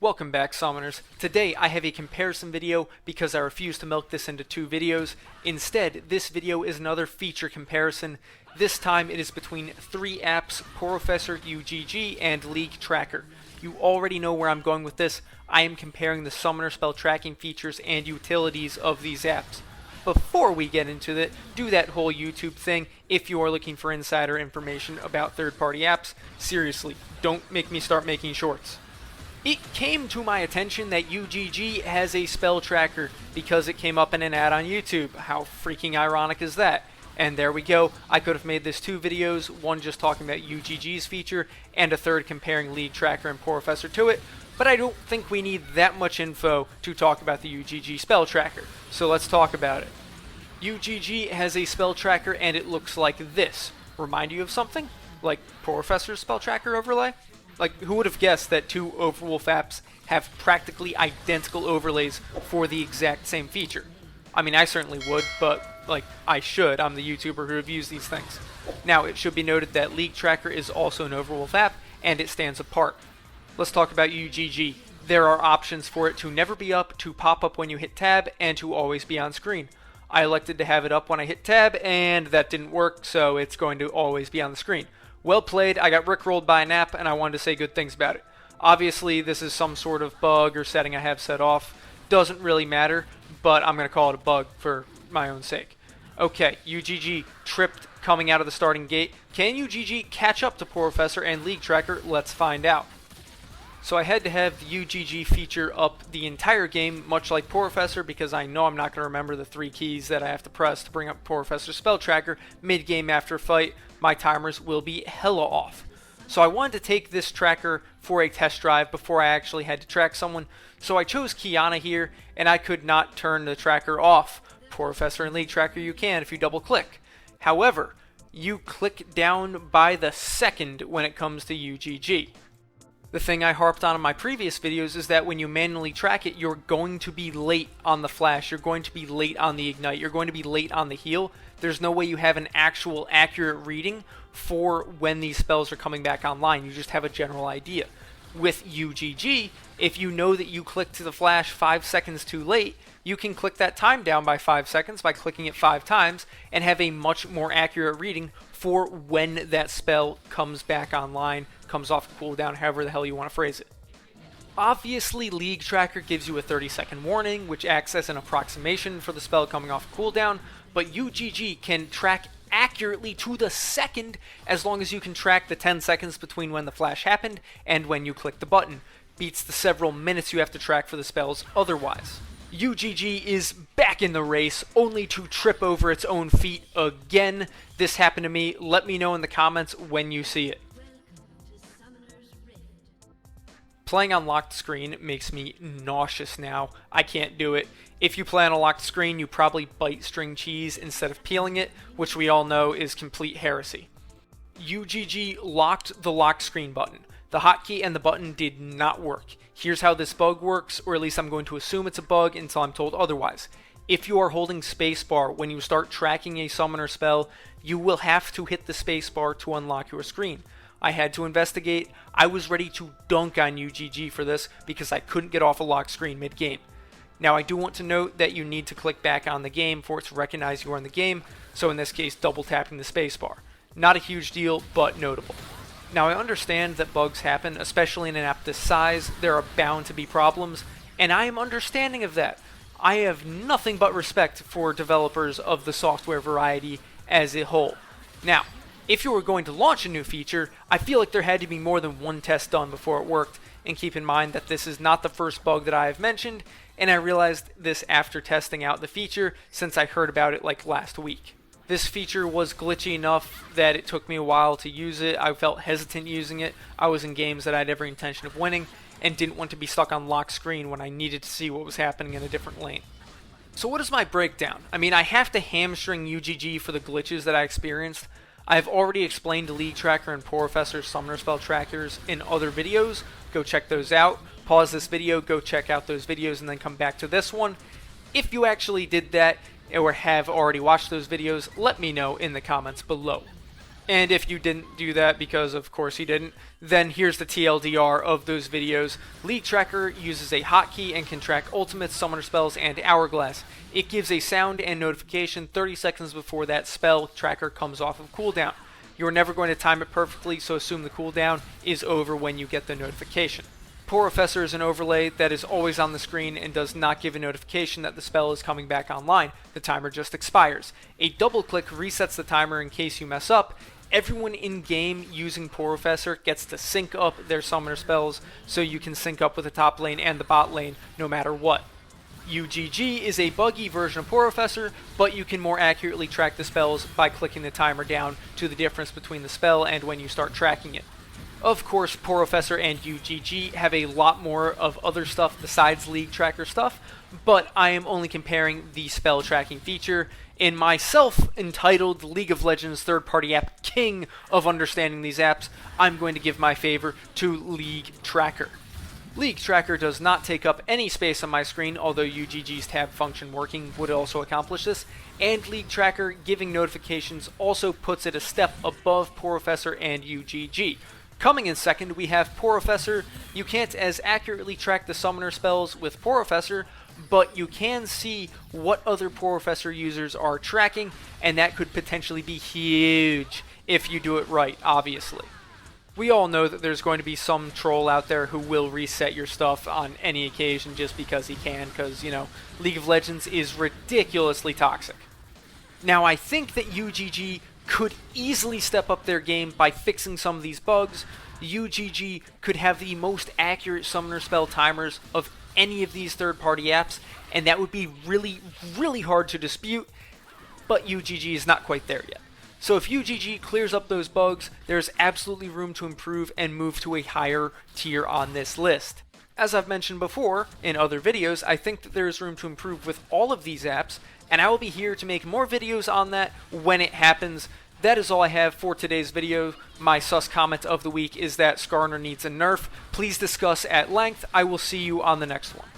Welcome back, Summoners. Today I have a comparison video because I refuse to milk this into two videos. Instead, this video is another feature comparison. This time it is between three apps, Porofessor, UGG, and League Tracker. You already know where I'm going with this. I am comparing the summoner spell tracking features and utilities of these apps. Before we get into that, do that whole YouTube thing if you are looking for insider information about third-party apps. Seriously, don't make me start making shorts. It came to my attention that UGG has a spell tracker because it came up in an ad on YouTube. How freaking ironic is that? And there we go. I could have made this two videos, one just talking about UGG's feature and a third comparing League Tracker and Porofessor to it, but I don't think we need that much info to talk about the UGG spell tracker. So let's talk about it. UGG has a spell tracker and it looks like this. Remind you of something? Like Porofessor's spell tracker overlay? Like, who would have guessed that two Overwolf apps have practically identical overlays for the exact same feature? I mean, I certainly would, but, like, I should. I'm the YouTuber who reviews these things. Now, it should be noted that League Tracker is also an Overwolf app, and it stands apart. Let's talk about UGG. There are options for it to never be up, to pop up when you hit tab, and to always be on screen. I elected to have it up when I hit tab, and that didn't work, so it's going to always be on the screen. Well played. I got rickrolled by an app and I wanted to say good things about it. Obviously, this is some sort of bug or setting I have set off. Doesn't really matter, but I'm going to call it a bug for my own sake. Okay, UGG tripped coming out of the starting gate. Can UGG catch up to Porofessor and League Tracker? Let's find out. So I had to have the UGG feature up the entire game, much like Porofessor, because I know I'm not going to remember the three keys that I have to press to bring up Porofessor's spell tracker mid-game after a fight. My timers will be hella off. So I wanted to take this tracker for a test drive before I actually had to track someone, so I chose Kiana here, and I could not turn the tracker off. Porofessor and League Tracker you can if you double click. However, you click down by the second when it comes to UGG. The thing I harped on in my previous videos is that when you manually track it, you're going to be late on the flash, you're going to be late on the ignite, you're going to be late on the heal. There's no way you have an actual accurate reading for when these spells are coming back online. You just have a general idea. With UGG, if you know that you clicked to the flash 5 seconds too late, you can click that time down by 5 seconds by clicking it 5 times and have a much more accurate reading for when that spell comes back online, comes off the cooldown, however the hell you want to phrase it. Obviously, League Tracker gives you a 30-second warning, which acts as an approximation for the spell coming off cooldown, but UGG can track accurately to the second as long as you can track the 10 seconds between when the flash happened and when you click the button. Beats the several minutes you have to track for the spells otherwise. UGG is back in the race, only to trip over its own feet again. This happened to me. Let me know in the comments when you see it. Playing on locked screen makes me nauseous now. I can't do it. If you play on a locked screen, you probably bite string cheese instead of peeling it, which we all know is complete heresy. UGG locked the lock screen button. The hotkey and the button did not work. Here's how this bug works, or at least I'm going to assume it's a bug until I'm told otherwise. If you are holding spacebar when you start tracking a summoner spell, you will have to hit the spacebar to unlock your screen. I had to investigate. I was ready to dunk on UGG for this because I couldn't get off a lock screen mid-game. Now I do want to note that you need to click back on the game for it to recognize you are in the game, so in this case double tapping the spacebar. Not a huge deal, but notable. Now I understand that bugs happen, especially in an app this size. There are bound to be problems, and I am understanding of that. I have nothing but respect for developers of the software variety as a whole. Now, if you were going to launch a new feature, I feel like there had to be more than one test done before it worked, and keep in mind that this is not the first bug that I have mentioned, and I realized this after testing out the feature since I heard about it like last week. This feature was glitchy enough that it took me a while to use it. I felt hesitant using it. I was in games that I had every intention of winning and didn't want to be stuck on lock screen when I needed to see what was happening in a different lane. So what is my breakdown? I mean, I have to hamstring UGG for the glitches that I experienced. I've already explained League Tracker and Porofessor summoner spell trackers in other videos. Go check those out. Pause this video, go check out those videos, and then come back to this one. If you actually did that or have already watched those videos, let me know in the comments below. And if you didn't do that, because of course you didn't, then here's the TLDR of those videos. League Tracker uses a hotkey and can track ultimates, summoner spells, and hourglass. It gives a sound and notification 30 seconds before that spell tracker comes off of cooldown. You're never going to time it perfectly, so assume the cooldown is over when you get the notification. Porofessor is an overlay that is always on the screen and does not give a notification that the spell is coming back online. The timer just expires. A double click resets the timer in case you mess up. Everyone in game using Porofessor gets to sync up their summoner spells, so you can sync up with the top lane and the bot lane no matter what. UGG is a buggy version of Porofessor, but you can more accurately track the spells by clicking the timer down to the difference between the spell and when you start tracking it. Of course, Porofessor and UGG have a lot more of other stuff besides League Tracker stuff, but I am only comparing the spell tracking feature. In my self-entitled League of Legends third-party app king of understanding these apps, I'm going to give my favor to League Tracker. League Tracker does not take up any space on my screen, although UGG's tab function working would also accomplish this, and League Tracker giving notifications also puts it a step above Porofessor and UGG. Coming in second, we have Porofessor. You can't as accurately track the summoner spells with Porofessor, but you can see what other Porofessor users are tracking, and that could potentially be huge if you do it right, obviously. We all know that there's going to be some troll out there who will reset your stuff on any occasion just because he can, because, you know, League of Legends is ridiculously toxic. Now, I think that UGG could easily step up their game by fixing some of these bugs. UGG could have the most accurate summoner spell timers of any of these third-party apps, and that would be really, really hard to dispute, but UGG is not quite there yet. So if UGG clears up those bugs, there's absolutely room to improve and move to a higher tier on this list. As I've mentioned before in other videos, I think that there is room to improve with all of these apps, and I will be here to make more videos on that when it happens. That is all I have for today's video. My sus comment of the week is that Skarner needs a nerf. Please discuss at length. I will see you on the next one.